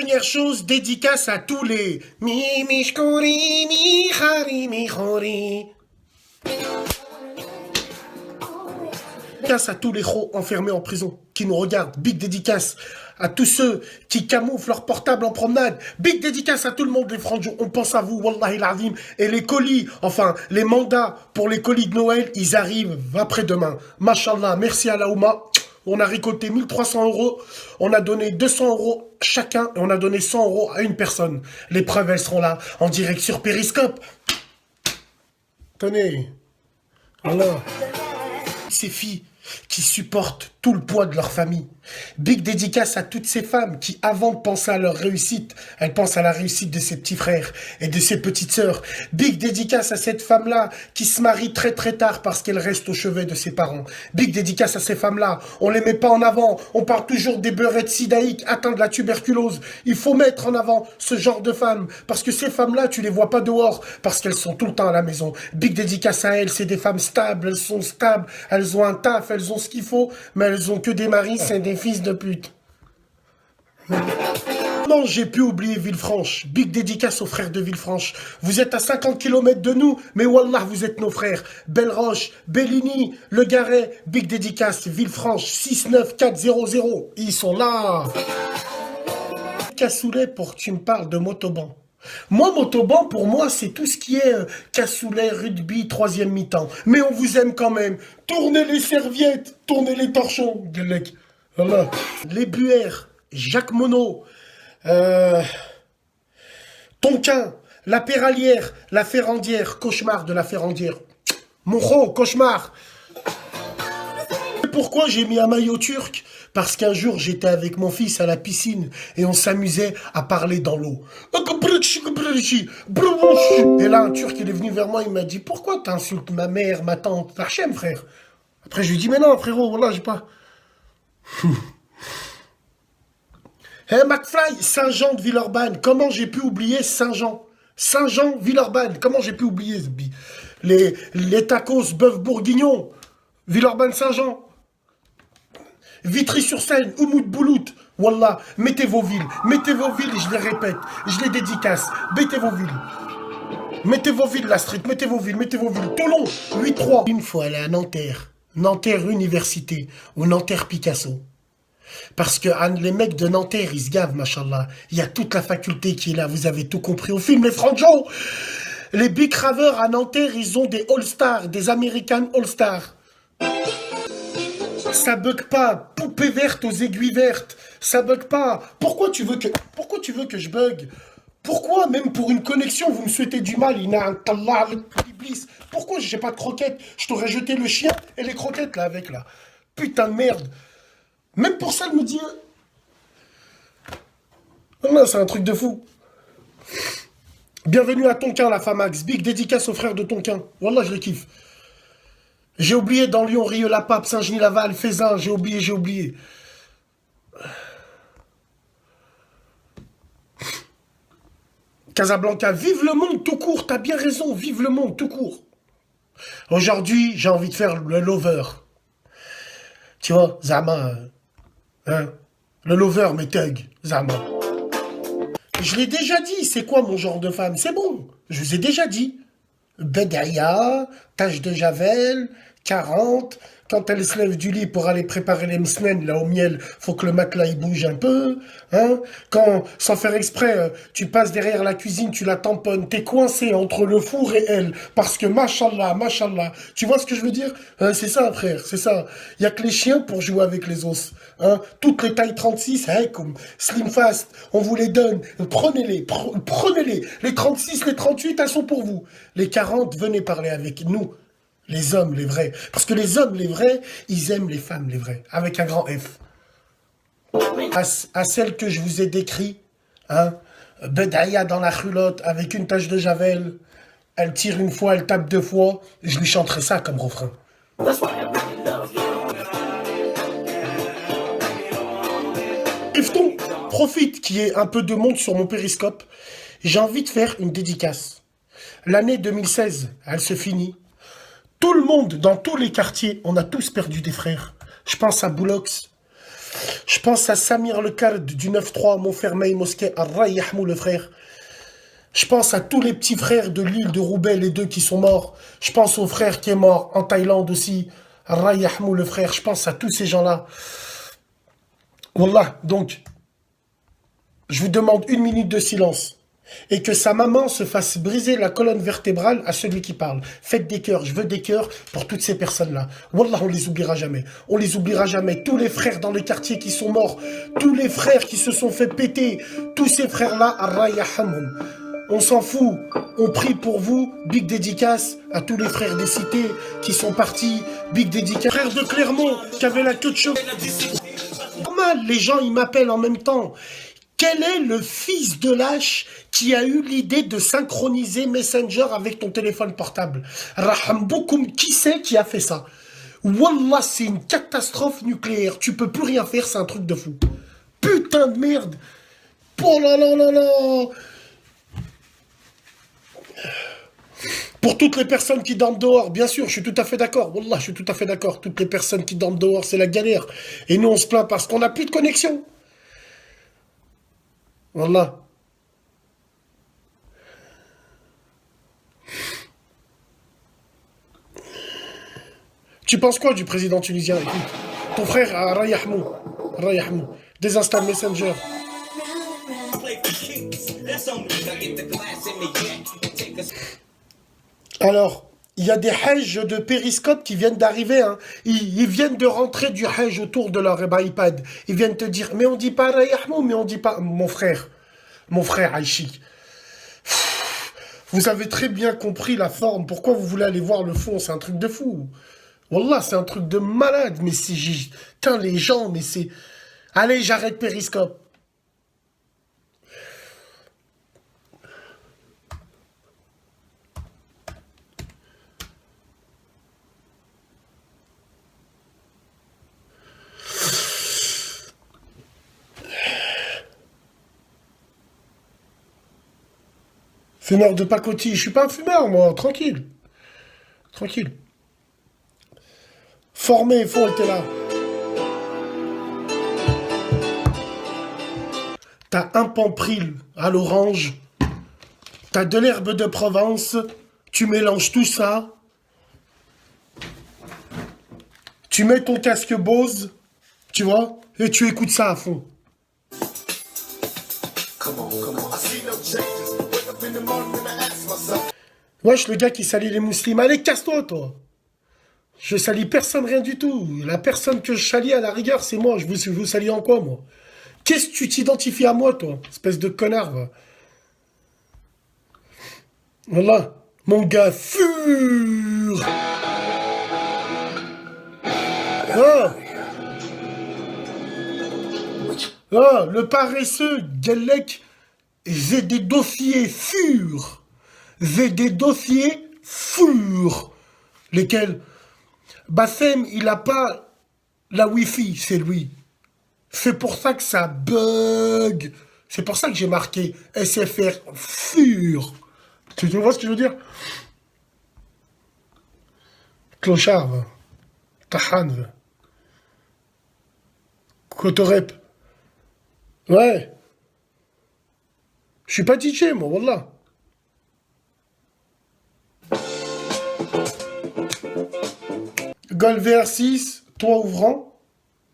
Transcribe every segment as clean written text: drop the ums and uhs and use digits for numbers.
Première chose, dédicace à tous les mi mishkori mi khari mi khori. Dédicace à tous les chos enfermés en prison qui nous regardent. Big dédicace à tous ceux qui camouflent leur portable en promenade. Big dédicace à tout le monde, les franjos. On pense à vous, wallahi l'azim. Et les colis, enfin, les mandats pour les colis de Noël, ils arrivent après-demain. Mashallah, merci à la Ouma. On a récolté 1300 €. On a donné 200 € chacun et on a donné 100 € à une personne. Les preuves, elles seront là, en direct sur Periscope. Tenez. Voilà. Ces filles qui supportent tout le poids de leur famille. Big dédicace à toutes ces femmes qui, avant de penser à leur réussite, elles pensent à la réussite de ses petits frères et de ses petites sœurs. Big dédicace à cette femme-là qui se marie très très tard parce qu'elle reste au chevet de ses parents. Big dédicace à ces femmes-là. On les met pas en avant. On parle toujours des beurettes sidaïques atteintes de la tuberculose. Il faut mettre en avant ce genre de femmes parce que ces femmes-là, tu les vois pas dehors parce qu'elles sont tout le temps à la maison. Big dédicace à elles. C'est des femmes stables. Elles sont stables. Elles ont un taf. Elles ont ce qu'il faut. Mais elles ont que des maris. C'est des fils de pute. Non, j'ai pu oublier Villefranche. Big dédicace aux frères de Villefranche. Vous êtes à 50 km de nous, mais wallah, vous êtes nos frères. Belleroche, Belligny, Le Garret, big dédicace, Villefranche, 69400. Ils sont là. Cassoulet pour que tu me parles de motoban. Moi, motoban, pour moi, c'est tout ce qui est cassoulet, rugby, troisième mi-temps. Mais on vous aime quand même. Tournez les serviettes, tournez les torchons. Voilà. Les Buères, Jacques Monod, Tonquin, La Péralière, La Ferrandière, cauchemar de La Ferrandière. Monro, cauchemar. Pourquoi j'ai mis un maillot turc? Parce qu'un jour, j'étais avec mon fils à la piscine et on s'amusait à parler dans l'eau. Et là, un turc, il est venu vers moi, il m'a dit « Pourquoi t'insultes ma mère, ma tante, Hachem, frère ?» Après, je lui ai dit « Mais non, frérot, voilà, j'ai pas... » Hey, McFly, Saint-Jean de Villeurbanne, comment j'ai pu oublier Saint-Jean? Saint-Jean, Villeurbanne, comment j'ai pu oublier les tacos, bœuf bourguignon, Villeurbanne, Saint-Jean, Vitry-sur-Seine, Oumoud Boulout, Wallah, mettez vos villes, je les répète, je les dédicace, mettez vos villes, la street, mettez vos villes, Toulon, 8-3. Une fois aller à Nanterre, Nanterre Université, ou Nanterre Picasso. Parce que les mecs de Nanterre, ils se gavent, machallah. Il y a toute la faculté qui est là, vous avez tout compris au film, les franjos. Les Big Ravers à Nanterre, ils ont des All-Stars, des American All-Stars. Ça bug pas, poupée verte aux aiguilles vertes, ça bug pas. Pourquoi tu veux que je bug? Pourquoi, même pour une connexion, vous me souhaitez du mal? Pourquoi j'ai pas de croquettes? Je t'aurais jeté le chien et les croquettes là avec là. Putain de merde. Même pour ça, elle me dit... Non, c'est un truc de fou. Bienvenue à Tonquin, la Famax. Big dédicace aux frères de Tonquin. Wallah, je les kiffe. J'ai oublié dans Lyon, Rieux-la-Pape, Saint-Genis-Laval, Fézin. J'ai oublié. Casablanca, vive le monde tout court. T'as bien raison, vive le monde tout court. Aujourd'hui, j'ai envie de faire le lover. Tu vois, Zama... Hein? Le lover, mais thug, Zama. Je l'ai déjà dit, c'est quoi mon genre de femme? C'est bon, je vous ai déjà dit. Bedaïa, tache de javel, 40. Quand elle se lève du lit pour aller préparer les msnen, là au miel, faut que le matelas il bouge un peu. Hein? Quand, sans faire exprès, tu passes derrière la cuisine, tu la tamponnes, t'es coincé entre le four et elle. Parce que machallah, tu vois ce que je veux dire? Hein, c'est ça, frère, c'est ça. Il y a que les chiens pour jouer avec les os. Hein? Toutes les tailles 36, hein, comme Slim Fast, on vous les donne. Prenez-les, prenez-les. Les 36, les 38, elles sont pour vous. Les 40, venez parler avec nous. Les hommes, les vrais. Parce que les hommes, les vrais, ils aiment les femmes, les vrais. Avec un grand F. À celle que je vous ai décrit, hein, Bedaïa dans la culotte, avec une tache de javel, elle tire une fois, elle tape deux fois, je lui chanterai ça comme refrain. Ifton, profite qu'il y ait un peu de monde sur mon périscope. J'ai envie de faire une dédicace. L'année 2016, elle se finit. Tout le monde, dans tous les quartiers, on a tous perdu des frères. Je pense à Boulox. Je pense à Samir Le Card du 9-3, Montfermeil Mosquée, à Rayahmou le frère. Je pense à tous les petits frères de l'île de Roubaix, les deux qui sont morts. Je pense au frère qui est mort en Thaïlande aussi, à Rayahmou le frère. Je pense à tous ces gens-là. Wallah, donc, je vous demande 1 minute de silence. Et que sa maman se fasse briser la colonne vertébrale à celui qui parle. Faites des cœurs, je veux des cœurs pour toutes ces personnes-là. Wallah, on les oubliera jamais. On les oubliera jamais. Tous les frères dans les quartiers qui sont morts, tous les frères qui se sont fait péter, tous ces frères-là, Arrayahamhum. On s'en fout. On prie pour vous. Big dédicace à tous les frères des cités qui sont partis. Big dédicace. Frères de Clermont qui avaient la queue de cheveux. Normal, les gens, ils m'appellent en même temps. Quel est le fils de lâche qui a eu l'idée de synchroniser Messenger avec ton téléphone portable? Raham Boukoum, qui c'est qui a fait ça? Wallah, c'est une catastrophe nucléaire. Tu peux plus rien faire, c'est un truc de fou. Putain de merde. Oh là là là là. Pour toutes les personnes qui dorment dehors, bien sûr, je suis tout à fait d'accord. Wallah, je suis tout à fait d'accord. Toutes les personnes qui dorment dehors, c'est la galère. Et nous, on se plaint parce qu'on n'a plus de connexion. Wallah. Tu penses quoi du président tunisien? Écoute, ton frère a Rayahmou. Rayahmou. Désinstalle Messenger. Alors, il y a des hajj de périscope qui viennent d'arriver. Hein. Ils viennent de rentrer du hajj autour de leur iPad. Ils viennent te dire, mais on dit pas Rayahmou, mais on dit pas... Mon frère Aïchik. Vous avez très bien compris la forme. Pourquoi vous voulez aller voir le fond? C'est un truc de fou. Wallah, c'est un truc de malade. Mais c'est... Putain, les gens, mais c'est... Allez, j'arrête périscope. Fumeur de pacotille. Je suis pas un fumeur, moi. Tranquille. Tranquille. Formé et fond était là. T'as un pampril à l'orange. T'as de l'herbe de Provence. Tu mélanges tout ça. Tu mets ton casque Bose. Tu vois? Et tu écoutes ça à fond. Wesh, le gars qui salit les musulmans. Allez, casse-toi, toi. Je salis personne, rien du tout. La personne que je salis, à la rigueur, c'est moi. Je vous salis en quoi, moi? Qu'est-ce que tu t'identifies à moi, toi? Espèce de connard, va. Voilà. Mon gars, fur. Ah. Ah, le paresseux, Galek, j'ai des dossiers fur. J'ai des dossiers fur. Lesquels? Bassem, il a pas la Wi-Fi, c'est lui. C'est pour ça que ça bug. C'est pour ça que j'ai marqué SFR fur. Tu vois ce que je veux dire? Clochard, va. Tahan, va. Cotorep. Ouais. Je suis pas DJ, moi, wallah. Golf VR6, toit ouvrant,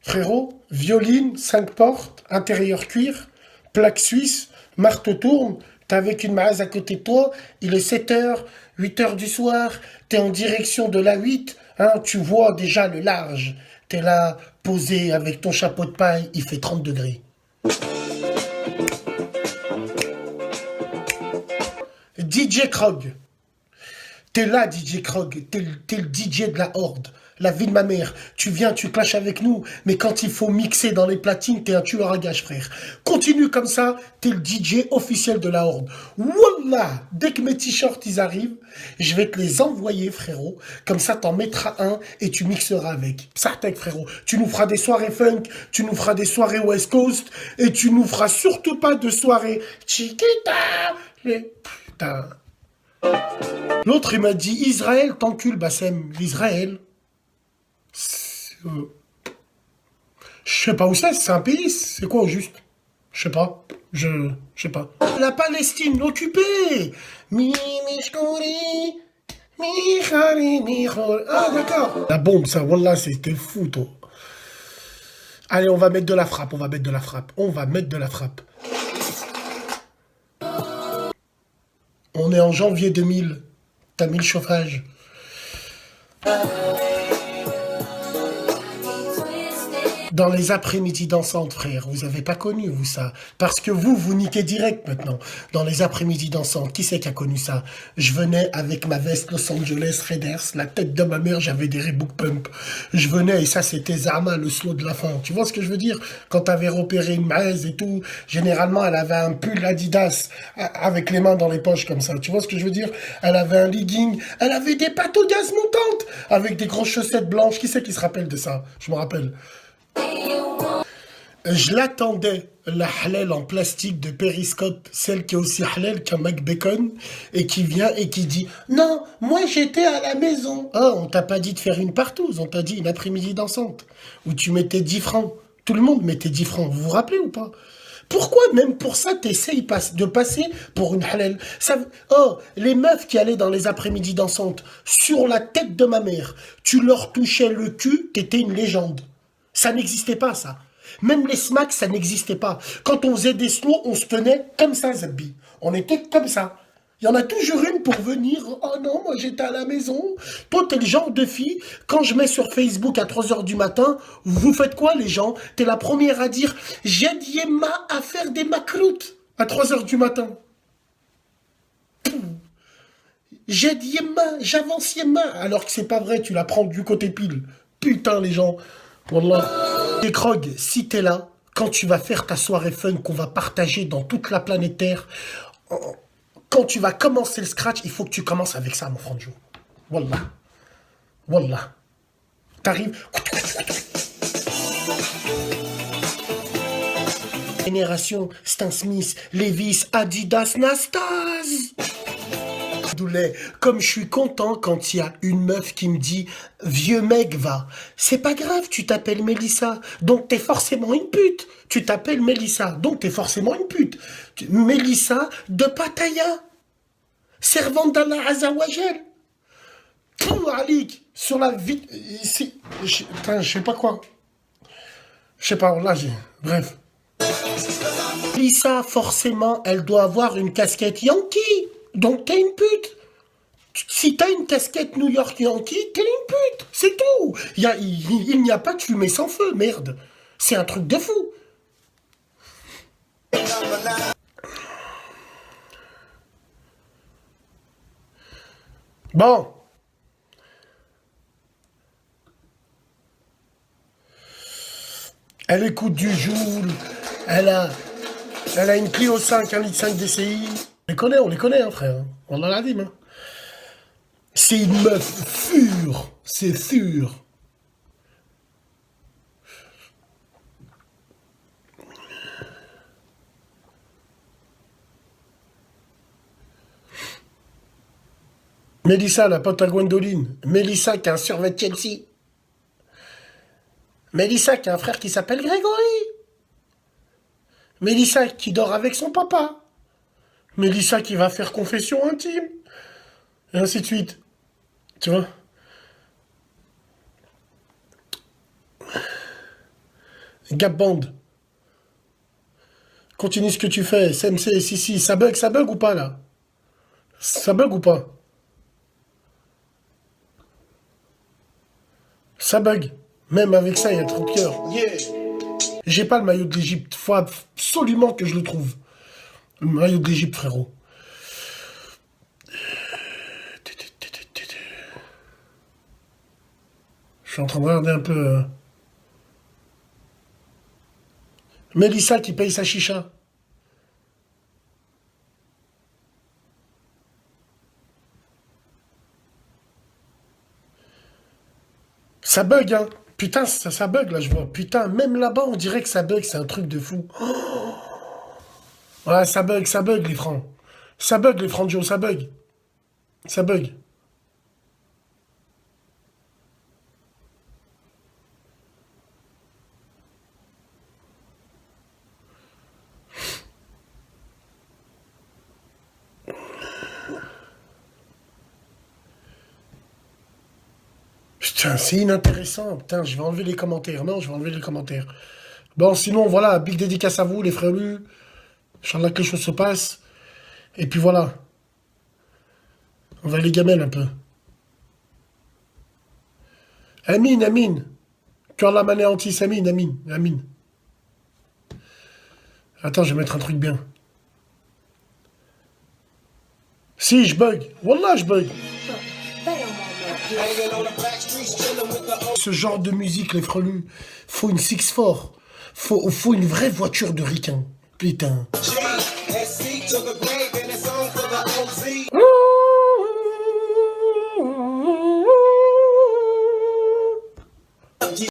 frérot, violine, 5 portes, intérieur cuir, plaque suisse, marteau tourne, t'es avec une maase à côté de toi, il est 7h, 8h du soir, t'es en direction de la 8, hein, tu vois déjà le large, t'es là, posé avec ton chapeau de paille, il fait 30 degrés. DJ Krog. T'es là, DJ Krog. T'es le DJ de la Horde. La vie de ma mère. Tu viens, tu clashes avec nous. Mais quand il faut mixer dans les platines, t'es un tueur à gages, frère. Continue comme ça. T'es le DJ officiel de la Horde. Wallah. Dès que mes t-shirts, ils arrivent, je vais te les envoyer, frérot. Comme ça, t'en mettras un et tu mixeras avec. Psartek, frérot. Tu nous feras des soirées funk. Tu nous feras des soirées West Coast. Et tu nous feras surtout pas de soirées Chiquita. Putain. L'autre, il m'a dit, Israël t'encule, Bassem. Israël. Je sais pas où c'est un pays, c'est quoi au juste? Je sais pas, je sais pas. La Palestine occupée. Mimishkori, Michari, Michori. Ah d'accord. La bombe, ça, wallah, c'était fou, toi. Allez, on va mettre de la frappe, on va mettre de la frappe, on va mettre de la frappe. On est en janvier 2000. T'as mis le chauffage. Dans les après-midi dansantes, frère, vous avez pas connu, vous, ça. Parce que vous niquez direct, maintenant. Dans les après-midi dansantes, qui c'est qui a connu ça? Je venais avec ma veste Los Angeles Raiders, la tête de ma mère, j'avais des Reebok Pump. Je venais, et ça, c'était Zama, le slow de la fin. Tu vois ce que je veux dire? Quand t'avais repéré une maise et tout, généralement, elle avait un pull Adidas, avec les mains dans les poches, comme ça. Tu vois ce que je veux dire? Elle avait un legging, elle avait des pattes au gaz montantes, avec des grosses chaussettes blanches. Qui c'est qui se rappelle de ça? Je me rappelle. Je l'attendais, la halal en plastique de Périscope, celle qui est aussi halal qu'un McBacon, et qui vient et qui dit « Non, moi j'étais à la maison. » Oh, on t'a pas dit de faire une partouze, on t'a dit une après-midi dansante, où tu mettais 10 francs. Tout le monde mettait 10 francs, vous vous rappelez ou pas? Pourquoi même pour ça t'essayes de passer pour une halal? Ça, oh, les meufs qui allaient dans les après-midi dansantes, sur la tête de ma mère, tu leur touchais le cul, t'étais une légende. Ça n'existait pas, ça. Même les smacks, ça n'existait pas. Quand on faisait des slows, on se tenait comme ça, Zabbi. On était comme ça. Il y en a toujours une pour venir. Oh non, moi j'étais à la maison. Toi, t'es le genre de fille, quand je mets sur Facebook à 3 h du matin, vous faites quoi les gens? T'es la première à dire j'aide Yemma à faire des macroutes à 3 h du matin. J'aide Yemma, j'avance Yemma. Alors que c'est pas vrai, tu la prends du côté pile. Putain, les gens. Wallah. Et Krog, si t'es là, quand tu vas faire ta soirée fun qu'on va partager dans toute la planète Terre, quand tu vas commencer le scratch, il faut que tu commences avec ça, mon Franjo. Wallah. Wallah. T'arrives. Génération, Stan Smith, Levi's, Adidas, Nastase. Comme je suis content quand il y a une meuf qui me dit « Vieux mec, va ». C'est pas grave, tu t'appelles Mélissa, donc t'es forcément une pute. Tu t'appelles Mélissa, donc t'es forcément une pute. Mélissa de Pattaya, servante d'Allah Azawajal. Tout, Alik, sur la vie... Ici, je sais pas quoi. Je sais pas, là, bref. Mélissa, forcément, elle doit avoir une casquette Yankee. Donc t'es une pute. Si t'as une casquette New York Yankee, t'es une pute. C'est tout. Il n'y a pas de fumée sans feu, merde. C'est un truc de fou. Bon. Elle écoute du Joule. Elle a une Clio 5, 1,5 litre DCI. On les connaît, hein, frère. On en a dit, hein. C'est une meuf sûre. C'est sûr. Mélissa, la pote à Gwendoline. Mélissa qui a un survêt de Chelsea. Mélissa qui a un frère qui s'appelle Grégory. Mélissa qui dort avec son papa. Mélissa qui va faire confession intime. Et ainsi de suite. Tu vois? Gap Band. Continue ce que tu fais. SMC, si. Ça bug ou pas là? Ça bug ou pas? Ça bug. Même avec ça, il y a trop de cœur. Yeah. J'ai pas le maillot de l'Égypte. Faut absolument que je le trouve. Le maillot de l'Égypte, frérot. Je suis en train de regarder un peu... Mélissa qui paye sa chicha. Ça bug, hein. Putain, ça bug, là, je vois. Putain, même là-bas, on dirait que ça bug. C'est un truc de fou. Oh, ouais, ça bug, les francs. Ça bug, les francs de Joe, ça bug. Ça bug. Putain, c'est inintéressant. Putain, je vais enlever les commentaires. Non, je vais enlever les commentaires. Bon, sinon, voilà, big dédicace à vous, les frérus. Inch'Allah que les choses se passent. Et puis voilà. On va les gamelles un peu. Amin, Amin. Tu as la manéantisse, Amin, Amin, Amin. Attends, je vais mettre un truc bien. Si, je bug. Wallah, je bug. Ce genre de musique, les frelus, faut une 6-4. Faut une vraie voiture de ricain. Putain.